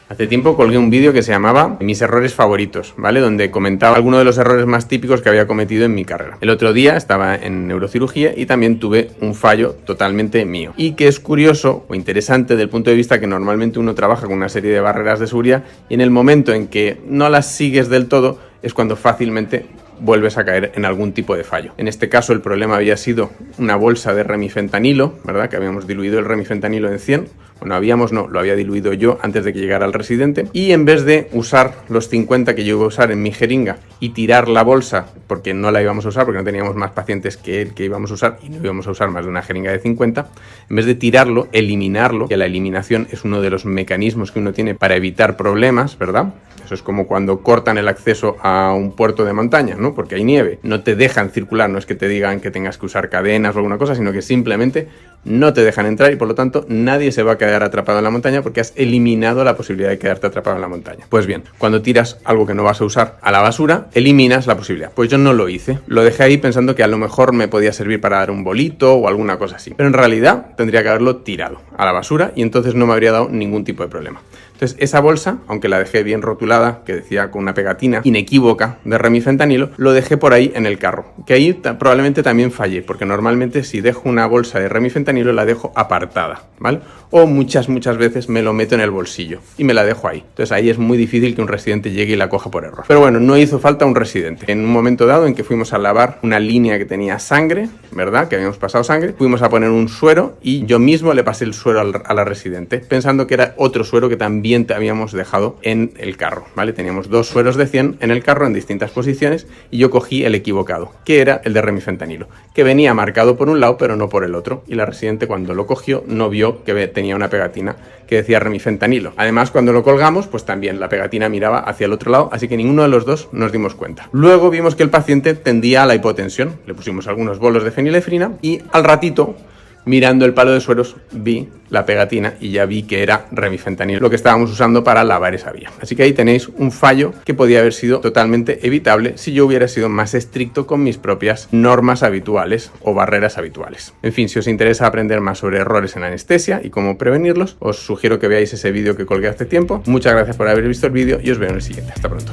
Hace tiempo colgué un vídeo que se llamaba Mis errores favoritos, ¿vale? Donde comentaba algunos de los errores más típicos que había cometido en mi carrera. El otro día estaba en neurocirugía y también tuve un fallo totalmente mío. Y que es curioso o interesante desde el punto de vista que normalmente uno trabaja con una serie de barreras de seguridad y en el momento en que no las sigues del todo es cuando fácilmente vuelves a caer en algún tipo de fallo. En este caso el problema había sido una bolsa de remifentanilo, ¿verdad? Que habíamos diluido el remifentanilo en 100. Bueno, lo había diluido yo antes de que llegara el residente. Y en vez de usar los 50 que yo iba a usar en mi jeringa y tirar la bolsa, porque no la íbamos a usar, porque no teníamos más pacientes que él que íbamos a usar y no íbamos a usar más de una jeringa de 50, en vez de tirarlo, eliminarlo, que la eliminación es uno de los mecanismos que uno tiene para evitar problemas, ¿verdad? Eso es como cuando cortan el acceso a un puerto de montaña, ¿no? Porque hay nieve. No te dejan circular, no es que te digan que tengas que usar cadenas o alguna cosa, sino que simplemente no te dejan entrar y por lo tanto nadie se va a quedar atrapado en la montaña porque has eliminado la posibilidad de quedarte atrapado en la montaña. Pues bien, cuando tiras algo que no vas a usar a la basura, eliminas la posibilidad. Pues yo no lo hice. Lo dejé ahí pensando que a lo mejor me podía servir para dar un bolito o alguna cosa así. Pero en realidad tendría que haberlo tirado a la basura y entonces no me habría dado ningún tipo de problema. Entonces esa bolsa, aunque la dejé bien rotulada, que decía con una pegatina inequívoca de remifentanilo, lo dejé por ahí en el carro. Que ahí probablemente también fallé, porque normalmente si dejo una bolsa de remifentanilo la dejo apartada, ¿vale? O muchas veces me lo meto en el bolsillo y me la dejo ahí. Entonces ahí es muy difícil que un residente llegue y la coja por error. Pero bueno, no hizo falta un residente. En un momento dado en que fuimos a lavar una línea que tenía sangre, ¿verdad? Que habíamos pasado sangre, fuimos a poner un suero y yo mismo le pasé el suero a la residente, pensando que era otro suero que también te habíamos dejado en el carro, ¿vale? Teníamos 2 sueros de 100 en el carro en distintas posiciones y yo cogí el equivocado, que era el de remifentanilo, que venía marcado por un lado pero no por el otro, y la residente cuando lo cogió no vio que tenía una pegatina que decía remifentanilo. Además, cuando lo colgamos, pues también la pegatina miraba hacia el otro lado, así que ninguno de los dos nos dimos cuenta. Luego vimos que el paciente tendía a la hipotensión, le pusimos algunos bolos de fenilefrina y al ratito, mirando el palo de sueros, vi la pegatina y ya vi que era remifentanilo lo que estábamos usando para lavar esa vía. Así que ahí tenéis un fallo que podía haber sido totalmente evitable si yo hubiera sido más estricto con mis propias normas habituales o barreras habituales. En fin, si os interesa aprender más sobre errores en anestesia y cómo prevenirlos, os sugiero que veáis ese vídeo que colgué hace tiempo. Muchas gracias por haber visto el vídeo y os veo en el siguiente. Hasta pronto.